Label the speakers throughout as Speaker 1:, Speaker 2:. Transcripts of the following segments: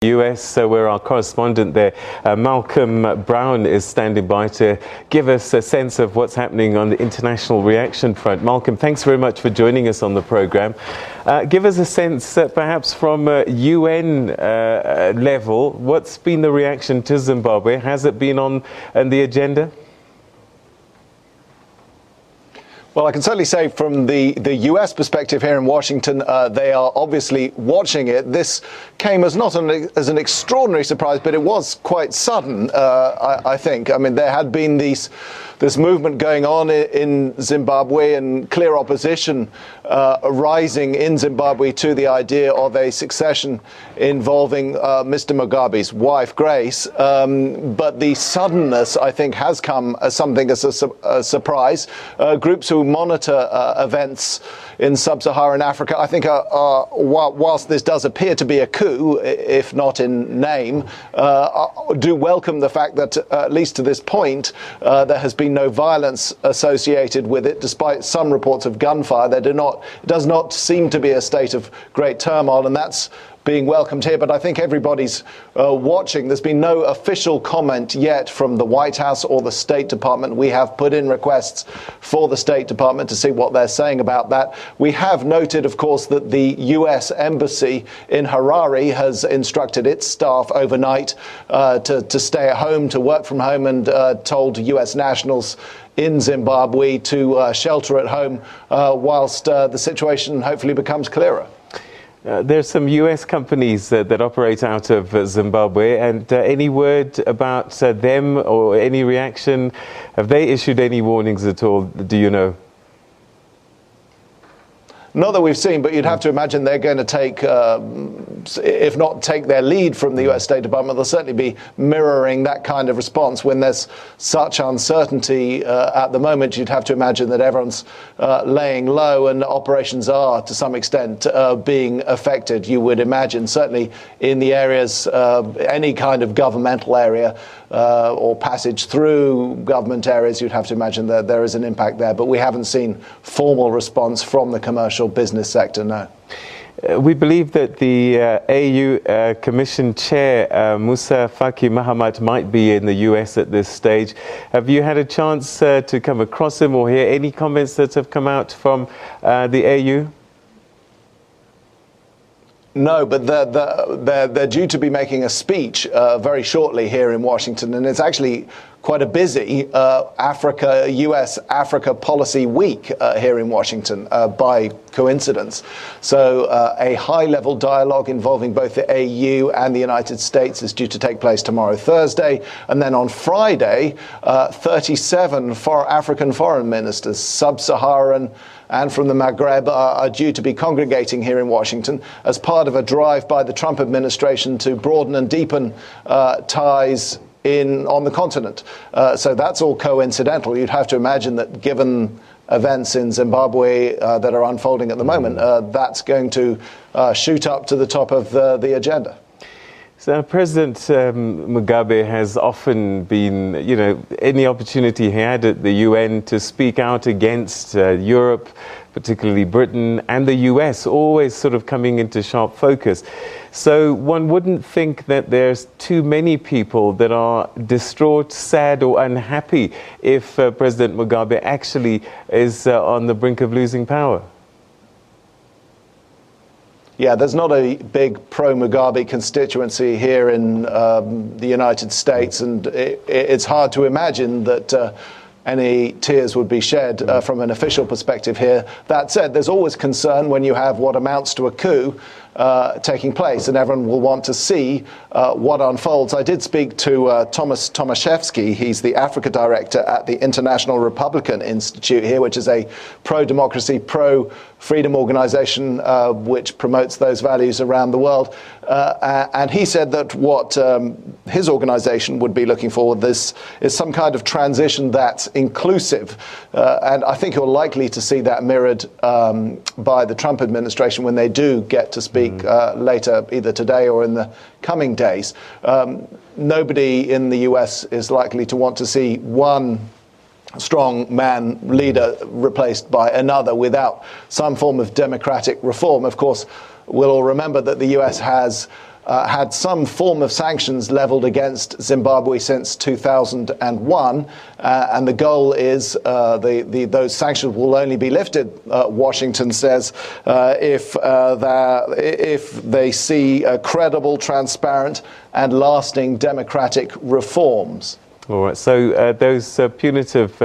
Speaker 1: US, where our correspondent there, Malcolm Brown, is standing by to give us a sense of what's happening on the international reaction front. Malcolm, thanks very much for joining us on the program. Give us a sense, perhaps from UN level, what's been the reaction to Zimbabwe? Has it been on the agenda?
Speaker 2: Well, I can certainly say from the US perspective here in Washington, they are obviously watching it. This came as not as an extraordinary surprise, but it was quite sudden, I think. I mean, there had been this movement going on in Zimbabwe and clear opposition rising in Zimbabwe to the idea of a succession involving Mr. Mugabe's wife, Grace. But the suddenness, I think, has come as something as a surprise. Groups who monitor events in sub-Saharan Africa, I think, whilst this does appear to be a coup, if not in name, do welcome the fact that, at least to this point, there has been no violence associated with it, despite some reports of gunfire. It does not seem to be a state of great turmoil, and that's being welcomed here. But I think everybody's watching. There's been no official comment yet from the White House or the State Department. We have put in requests for the State Department to see what they're saying about that. We have noted, of course, that the US Embassy in Harare has instructed its staff overnight to stay at home, to work from home, and told US nationals in Zimbabwe to shelter at home whilst the situation hopefully becomes clearer.
Speaker 1: There's some US companies that operate out of Zimbabwe, and any word about them or any reaction? Have they issued any warnings at all? Do you know?
Speaker 2: Not that we've seen, but you'd have to imagine they're going to take, if not take their lead from the US State Department, they'll certainly be mirroring that kind of response. When there's such uncertainty at the moment, you'd have to imagine that everyone's laying low, and operations are, to some extent, being affected. You would imagine, certainly in the areas, any kind of governmental area or passage through government areas, you'd have to imagine that there is an impact there. But we haven't seen formal response from the commercial business sector, no.
Speaker 1: We believe that the AU Commission Chair, Musa Faki Mahamat, might be in the US at this stage. Have you had a chance to come across him or hear any comments that have come out from the AU?
Speaker 2: No, but they're due to be making a speech very shortly here in Washington, and it's actually quite a busy US Africa Policy Week here in Washington by coincidence. So a high-level dialogue involving both the AU and the United States is due to take place tomorrow, Thursday, and then on Friday, 37 African foreign ministers, sub-Saharan and from the Maghreb, are due to be congregating here in Washington as part of a drive by the Trump administration to broaden and deepen ties on the continent. So that's all coincidental. You'd have to imagine that, given events in Zimbabwe that are unfolding at the moment, that's going to shoot up to the top of the agenda.
Speaker 1: So President Mugabe has often been, any opportunity he had at the UN to speak out against Europe, particularly Britain, and the US, always sort of coming into sharp focus. So one wouldn't think that there's too many people that are distraught, sad, or unhappy if President Mugabe actually is on the brink of losing power.
Speaker 2: Yeah, there's not a big pro-Mugabe constituency here in the United States, and it's hard to imagine that any tears would be shed from an official perspective here. That said, there's always concern when you have what amounts to a coup taking place, and everyone will want to see what unfolds. I did speak to Thomas Tomaszewski. He's the Africa director at the International Republican Institute here, which is a pro-democracy, pro-freedom organization which promotes those values around the world. And he said that what his organization would be looking for is some kind of transition that's inclusive. And I think you're likely to see that mirrored by the Trump administration when they do get to speak later, either today or in the coming days. Nobody in the US is likely to want to see one strong man leader replaced by another without some form of democratic reform. Of course, we'll all remember that the US has had some form of sanctions leveled against Zimbabwe since 2001, and the goal is those sanctions will only be lifted, Washington says, if they see credible, transparent, and lasting democratic reforms.
Speaker 1: All right, so those punitive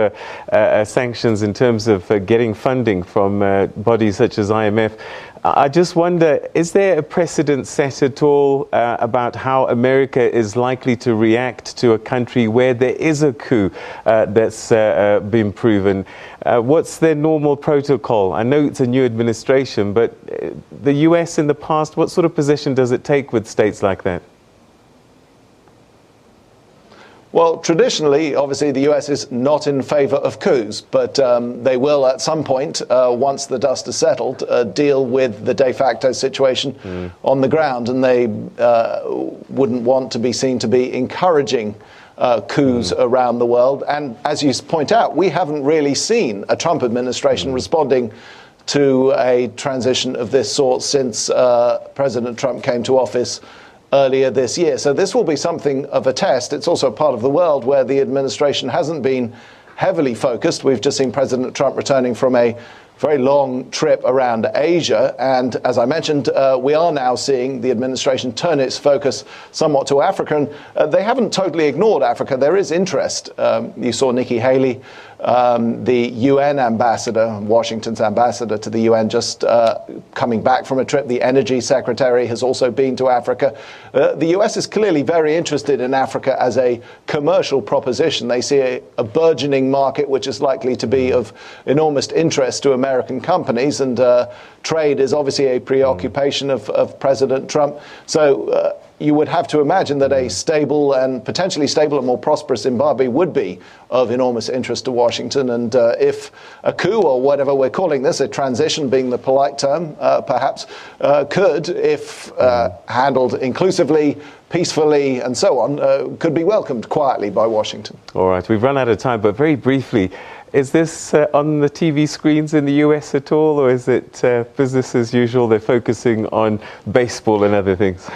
Speaker 1: sanctions in terms of getting funding from bodies such as IMF, I just wonder, is there a precedent set at all about how America is likely to react to a country where there is a coup that's been proven? What's their normal protocol? I know it's a new administration, but the US in the past, what sort of position does it take with states like that?
Speaker 2: Well, traditionally, obviously, the US is not in favor of coups, but they will at some point, once the dust has settled, deal with the de facto situation on the ground, and they wouldn't want to be seen to be encouraging coups around the world. And as you point out, we haven't really seen a Trump administration responding to a transition of this sort since President Trump came to office earlier this year. So this will be something of a test. It's also a part of the world where the administration hasn't been heavily focused. We've just seen President Trump returning from a very long trip around Asia. And as I mentioned, we are now seeing the administration turn its focus somewhat to Africa. And they haven't totally ignored Africa. There is interest. You saw Nikki Haley, the UN ambassador, Washington's ambassador to the UN, just coming back from a trip. The energy secretary has also been to Africa. The US is clearly very interested in Africa as a commercial proposition. They see a burgeoning market which is likely to be of enormous interest to American companies, and trade is obviously a preoccupation of President Trump. So you would have to imagine that a stable and potentially stable and more prosperous Zimbabwe would be of enormous interest to Washington. And if a coup, or whatever we're calling this, a transition being the polite term, perhaps, could, if handled inclusively, peacefully, and so on, could be welcomed quietly by Washington.
Speaker 1: All right, we've run out of time, but very briefly, is this on the TV screens in the US at all, or is it business as usual? They're focusing on baseball and other things.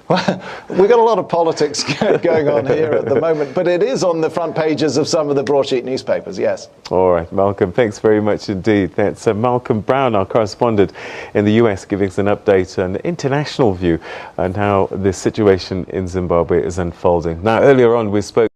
Speaker 2: Well, we've got a lot of politics going on here at the moment, but it is on the front pages of some of the broadsheet newspapers, yes.
Speaker 1: All right, Malcolm, thanks very much indeed. That's Malcolm Brown, our correspondent in the US, giving us an update on the international view and how this situation in Zimbabwe is unfolding. Now, earlier on, we spoke